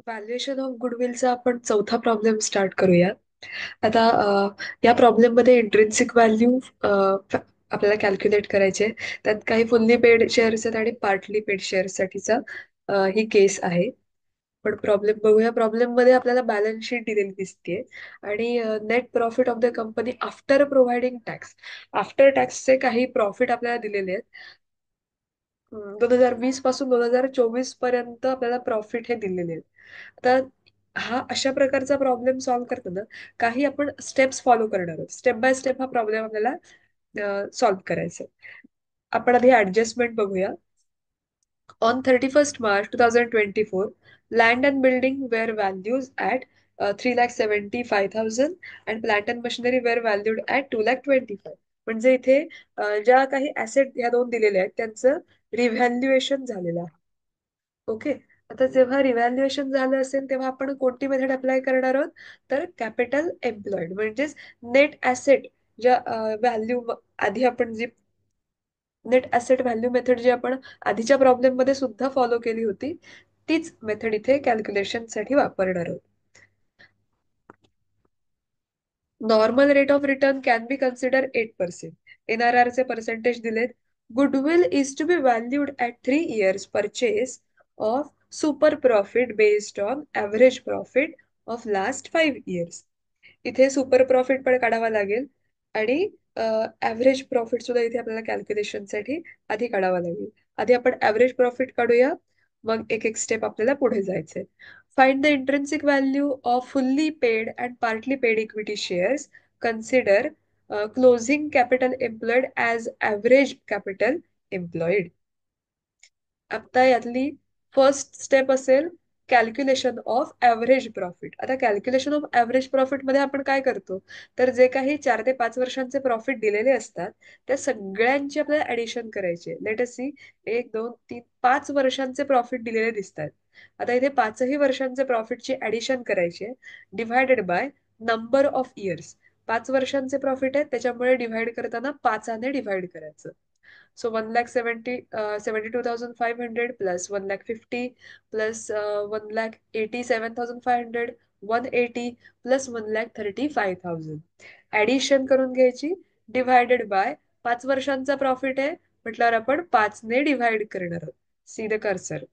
Valuation of गुडविलचा आपण चौथा problem start करूया. आता या प्रॉब्लेम मध्ये इंट्रिन्सिक व्हॅल्यू आपल्याला कॅल्क्युलेट करायचे. त्यात काही फुल्ली पेड शेअर्स आहेत आणि पार्टली पेड शेअर्स साठीचा ही केस आहे. पण प्रॉब्लेम बघूया. प्रॉब्लेम मध्ये आपल्याला बॅलन्स शीट दिलेली दिसते आणि net profit of the company after providing tax, after टॅक्सचे काही प्रॉफिट आपल्याला दिलेले आहेत. 2020 पासून 2024 पर्यंत आपल्याला प्रॉफिट हे दिलेले आहेत. आता हा अशा प्रकारचा प्रॉब्लेम सॉल्व्ह करताना काही आपण स्टेप्स फॉलो करणार आहोत. स्टेप बाय स्टेप हा प्रॉब्लेम आपल्याला सॉल्व्ह करायचा आहे. आपण आधी ऍडजस्टमेंट बघूया. On 31st March 2024, land and building were valued at 3,75,000 and plant and machinery were valued at 2,25,000. म्हणजे इथे ज्या काही ऍसेट ह्या दोन दिलेल्या आहेत त्यांचं रिव्हॅल्युएशन झालेलं आहे. ओके. आता जेव्हा रिव्हॅल्युएशन झालं असेल तेव्हा आपण कोणती मेथड अप्लाय करणार आहोत? तर कॅपिटल एम्प्लॉईड म्हणजेच नेट ऍसेट ज्या व्हॅल्यू आधी आपण जी नेट ऍसेट व्हॅल्यू मेथड जी आपण आधीच्या प्रॉब्लेम मध्ये सुद्धा फॉलो केली होती तीच मेथड इथे कॅल्क्युलेशन साठी वापरणार आहोत. Normal rate of return can be consider 8%. NRR चे पर्सेंटेज दिलेत. Goodwill is to be valued at 3 years purchase of super profit based on average profit of last 5 years. इथे सुपर प्रॉफिट पण काढावा लागेल आणि ॲव्हरेज प्रॉफिट सुद्धा इथे आपल्याला कॅल्क्युलेशनसाठी आधी काढावा लागेल. आधी आपण ॲव्हरेज प्रॉफिट काढूया, मग एक एक स्टेप आपल्याला पुढे जायचंय. Find the intrinsic value of fully paid and partly paid equity shares. Consider closing capital employed as average capital employed. आता यातली फर्स्ट स्टेप असेल कॅल्क्युलेशन ऑफ ॲव्हरेज प्रॉफिट. आता कॅल्क्युलेशन ऑफ ॲव्हरेज प्रॉफिट मध्ये आपण काय करतो, तर जे काही 4 ते 5 वर्षांचे प्रॉफिट दिलेले असतात त्या सगळ्यांची आपल्याला ऍडिशन करायचे. लेट अस सी, 1, 2, 3, 5 वर्षांचे प्रॉफिट दिलेले दिसतात. आता इथे 5ही वर्षांचे प्रॉफिटची ऍडिशन करायची आहे divided by number of years. 5 वर्षांचे प्रॉफिट आहे त्याच्यामुळे डिव्हाइड करताना 5ने डिव्हाइड करायचं. So 1,72,500 plus 1,50,000 plus 1,87,500, 180 plus 1,35,000. Addition करून घ्यायची डिव्हायडेड बाय 5 वर्षांचा प्रॉफिट आहे म्हटल्यावर आपण 5ने डिव्हाइड करणार आहोत. See the cursor.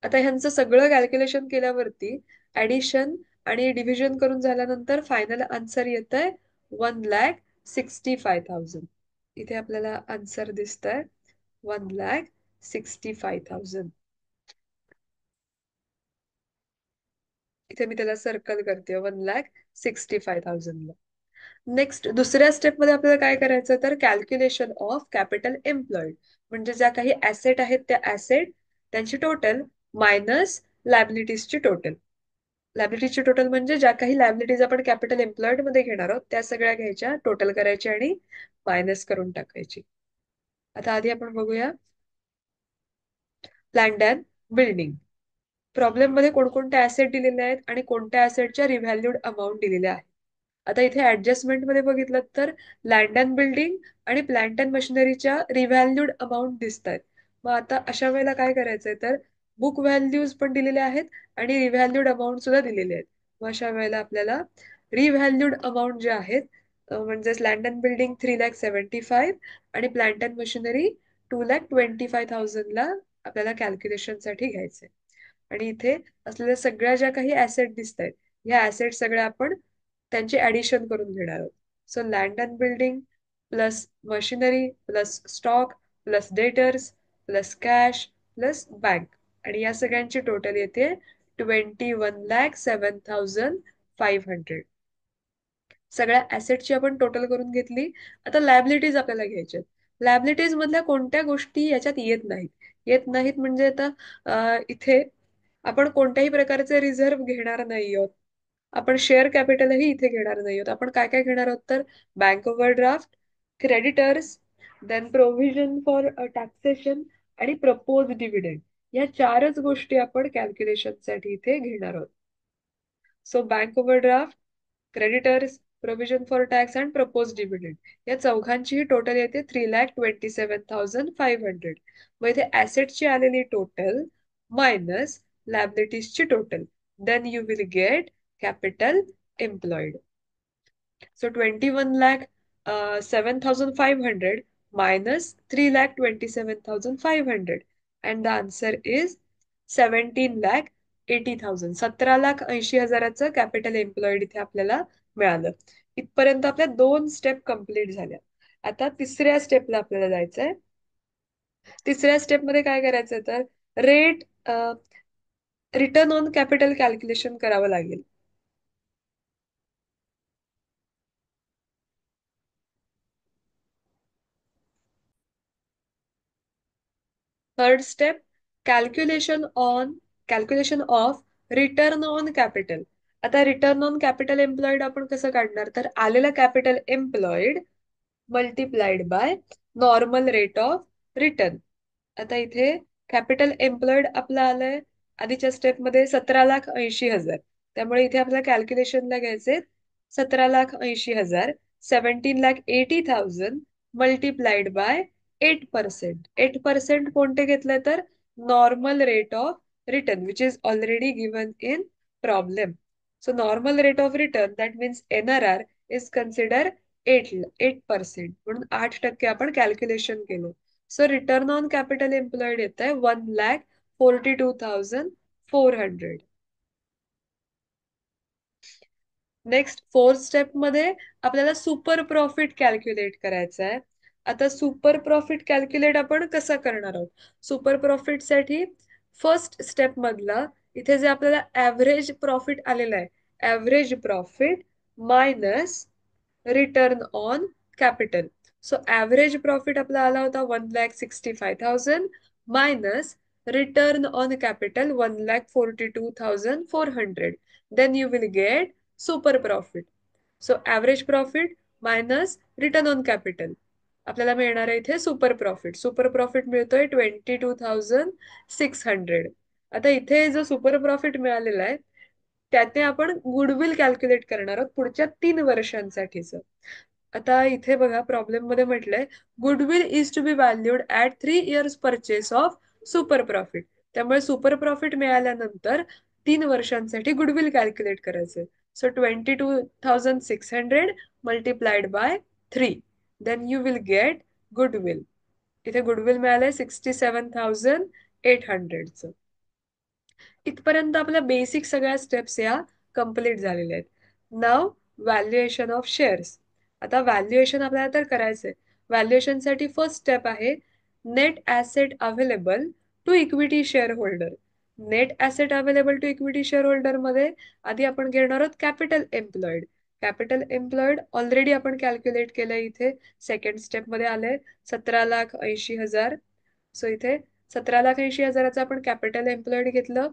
आता ह्यांचं सगळं कॅल्क्युलेशन केल्यावरती ऍडिशन आणि डिव्हिजन करून झाल्यानंतर फायनल आन्सर येत आहे 1,65,000. इथे आपल्याला आन्सर दिसत आहे 1,65,000. इथे मी त्याला सर्कल करते 1,65,000. नेक्स्ट दुसऱ्या स्टेपमध्ये आपल्याला काय करायचं, तर कॅल्क्युलेशन ऑफ कॅपिटल एम्प्लॉईड म्हणजे ज्या काही ऍसेट आहेत त्या ऍसेट त्यांची टोटल मायनस लायबिलिटीजची टोटल. लायबिलिटीजची टोटल म्हणजे ज्या काही लायबिलिटीज आपण कॅपिटल एम्प्लॉईड मध्ये घेणार आहोत त्या सगळ्या घ्यायच्या, टोटल करायची आणि मायनस करून टाकायची. आता आधी आपण बघूया लँड अँड बिल्डिंग. प्रॉब्लेम मध्ये कोणकोणत्या ऍसेट दिलेल्या आहेत आणि कोणत्या ऍसेटच्या रिव्हॅल्यूड अमाऊंट दिलेल्या आहेत. आता इथे ऍडजस्टमेंट मध्ये बघितलं तर लँड अँड बिल्डिंग आणि प्लांट अँड मशिनरीच्या रिव्हॅल्यूड अमाऊंट दिसत आहेत. मग आता अशा वेळेला काय करायचंय, तर बुक व्हॅल्यूज पण दिलेले आहेत आणि रिव्हॅल्यूड अमाऊंट सुद्धा दिलेले आहेत. मग अशा वेळेला आपल्याला रिव्हॅल्यूड अमाऊंट जे आहेत म्हणजेच लँड अँड बिल्डिंग 3,75,000 आणि प्लांट अँड मशिनरी 2,25,000 आपल्याला कॅल्क्युलेशन साठी घ्यायचंय. आणि इथे असलेल्या सगळ्या ज्या काही ऍसेट दिसत आहेत ह्या ऍसेट सगळ्या आपण त्यांची ऍडिशन करून घेणार आहोत. So land and building plus machinery plus stock plus debtors plus cash plus bank आणि या सगळ्यांची टोटल येते 21,07,500. सगळ्या ऍसेटची आपण टोटल करून घेतली. आता लायबिलिटीज आपल्याला घ्यायच्या. लायबिलिटीज मधल्या कोणत्या गोष्टी याच्यात येत नाहीत म्हणजे आता इथे आपण कोणत्याही प्रकारचे रिझर्व्ह घेणार नाही आहोत. आपण शेअर कॅपिटलही इथे घेणार नाही आहोत. आपण काय काय घेणार आहोत, तर bank overdraft, creditors, then provision for taxation आणि प्रपोज डिव्हिडंड या 4च गोष्टी आपण कॅल्क्युलेशन साठी इथे घेणार आहोत. So bank overdraft, creditors, provision for tax and propose dividend या चौघांचीही टोटल येते 3,27,500. मग इथे ऍसेटची आलेली टोटल मायनस liabilitiesची total. Then you will get capital employed. So 21 lakh 7,500 minus 3 lakh 27,500. And the answer is 17 lakh 80,000. 17,80,000चं capital employed इथे आपल्याला मिळालं. इथपर्यंत आपल्या 2 स्टेप कंप्लीट झाल्या. आता तिसऱ्या स्टेपला आपल्याला जायचंय. तिसऱ्या स्टेपमध्ये काय करायचंय तर rate return on capital calculation करावं लागेल. Third step calculation of return on capital. आता रिटर्न ऑन कॅपिटल एम्प्लॉईड आपण कसं काढणार तर आलेलं capital employed multiplied by normal rate of return. आता इथे कॅपिटल एम्प्लॉईड आपलं आलंय आधीच्या स्टेपमध्ये 17,80,000. त्यामुळे इथे आपल्याला कॅल्क्युलेशनला घ्यायचे 17,80,000 17,80,000 मल्टिप्लाइड बाय 8%. 8% कोणते घेतले तर normal rate of return which is already given in problem. So normal rate of return that means NRR is consider 8%. म्हणून 8% आपण कॅल्क्युलेशन केलं. So return on capital employed येत आहे 1,42,400. नेक्स्ट फोर्थ स्टेप मध्ये आपल्याला सुपर प्रॉफिट कॅल्क्युलेट करायचं आहे. आता सुपर प्रॉफिट कॅल्क्युलेट आपण कसं करणार आहोत. सुपर प्रॉफिट साठी फर्स्ट स्टेप मधला इथे जे आपल्याला ऍव्हरेज प्रॉफिट आलेलं आहे average profit minus return on capital. So average profit आपला आला होता 1,65,000 minus return on capital 1,42,400. Then you will get super profit. So average profit minus return on capital आपल्याला मिळणार आहे इथे सुपर प्रॉफिट. सुपर प्रॉफिट मिळतोय 22,600. आता इथे जो सुपर प्रॉफिट मिळालेला आहे त्याने आपण गुडविल कॅल्क्युलेट करणार आहोत पुढच्या 3 वर्षांसाठीच. आता इथे बघा प्रॉब्लेम मध्ये म्हटलंय goodwill is to be valued at 3 years purchase of super profit. त्यामुळे सुपर प्रॉफिट मिळाल्यानंतर 3 वर्षांसाठी गुडविल कॅल्क्युलेट करायचे. So 22,600 multiplied by 3. Then you will get goodwill. इथे गुडविल मिळालंय 67,800चं. इथपर्यंत आपल्या बेसिक सगळ्या स्टेप्स या कम्प्लीट झालेल्या आहेत. नाव व्हॅल्युएशन ऑफ शेअर्स. आता व्हॅल्युएशन आपल्याला तर करायचंय. व्हॅल्युएशन साठी फर्स्ट स्टेप आहे net asset available to equity shareholder. Net asset available to equity shareholder मध्ये आधी आपण घेणार आहोत capital employed. Capital employed already आपण कॅल्क्युलेट केलंय. इथे सेकंड स्टेप मध्ये आलंय 17,80,000. सो इथे 17,80,000चं आपण कॅपिटल एम्प्लॉईड घेतलं.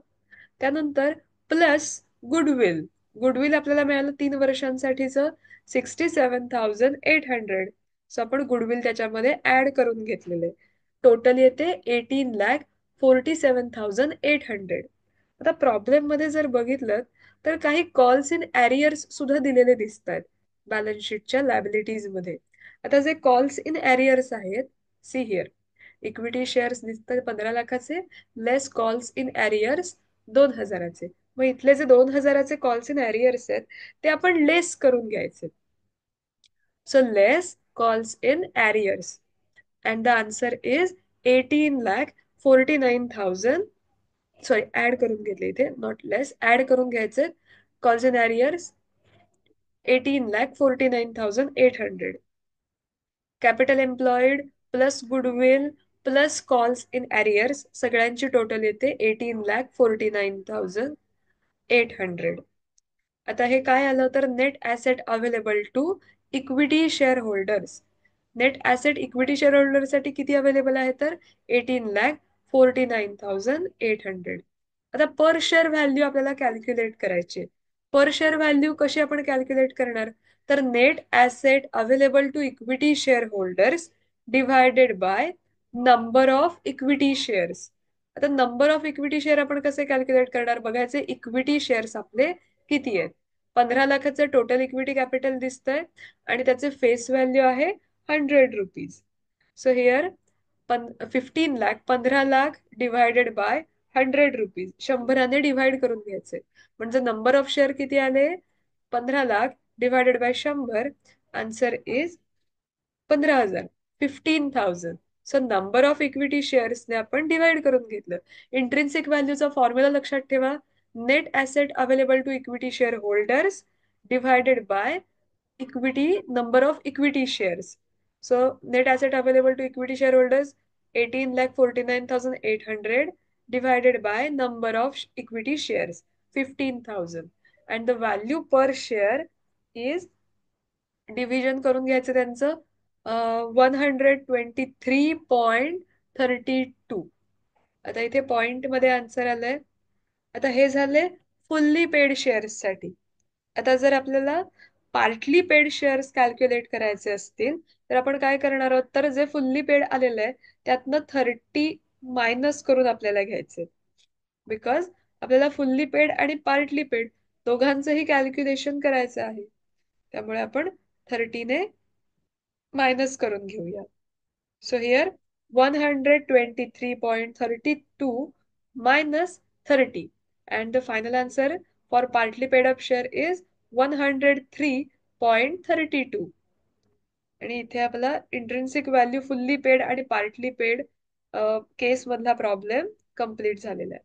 त्यानंतर प्लस गुडविल. गुडविल आपल्याला मिळालं 3 वर्षांसाठीचं 67,800. सो आपण गुडविल त्याच्यामध्ये ऍड करून घेतलेले. टोटल येते 18,47,800. आता प्रॉब्लेम मध्ये जर बघितलं तर काही कॉल्स इन एरियर्स सुद्धा दिलेले दिसत आहेत बॅलन्स शीटच्या लायबिलिटीज मध्ये. आता जे कॉल्स इन एरियर्स आहेत सी हिअर इक्विटी शेअर्स दिसतात 15 लाखाचे लेस कॉल्स इन एरियर्स 2,000चे. मग इथले जे 2,000चे कॉल्स इन एरियर्स आहेत ते आपण लेस करून घ्यायचे. So less calls in arrears and the answer is 18,49,000. Sorry add करून घेतले इथे नॉट लेस ऍड करून घ्यायचे calls in arrears 18,49,800. Capital employed plus goodwill plus calls in arrears सगळ्यांची टोटल येते 18,49,800. आता हे काय आलं तर net asset available to equity share holders. Net asset equity shareholder साठी किती अवेलेबल आहे तर 18,49,800. आता पर शेअर व्हॅल्यू आपल्याला कॅल्क्युलेट करायची. पर शेअर व्हॅल्यू कशी आपण कॅल्क्युलेट करणार तर net asset available to equity share holders divided by number of equity shares. आता नंबर ऑफ इक्विटी शेअर आपण कसे कॅल्क्युलेट करणार बघायचे. इक्विटी शेअर्स आपले किती आहेत. 15 लाखाचं टोटल इक्विटी कॅपिटल दिसतंय आणि त्याचे फेस व्हॅल्यू आहे 100 rupees. So here 15 lakh 15 lakh divided by 100 rupees 100ने डिव्हाइड करून घ्यायचे. म्हणजे नंबर ऑफ शेअर किती आले? 15 lakh divided by 100. Answer is 15,000. 15,000. So number of equity शेअर्सने आपण डिवाइड करून घेतलं. इंट्रिन्सिक व्हॅल्यूचा फॉर्म्युला लक्षात ठेवा. Net asset available to equity share holders divided by equity number of equity shares. So net asset available to equity share holders 18,49,800 divided by number of equity shares 15,000 and the value per share is division करून घ्यायचं त्यांचं 123.32. आता इथे point मध्ये answer आलंय. आता हे झाले फुल्ली पेड शेअर्स साठी. आता जर आपल्याला पार्टली पेड शेअर्स कॅल्क्युलेट करायचे असतील तर आपण काय करणार आहोत, तर जे फुल्ली पेड आलेलं आहे त्यातनं 30 मायनस करून आपल्याला घ्यायचे. बिकॉज आपल्याला फुल्ली पेड आणि पार्टली पेड दोघांचंही कॅल्क्युलेशन करायचं आहे. त्यामुळे आपण 30ने मायनस करून घेऊया. So here 123.32 minus 30 and the final answer for partly paid up share is 103.32. आणि इथे आपला इंट्रिन्सिक व्हॅल्यू फुल्ली पेड आणि पार्टली पेड केस मधला प्रॉब्लेम कम्प्लीट झालेला आहे.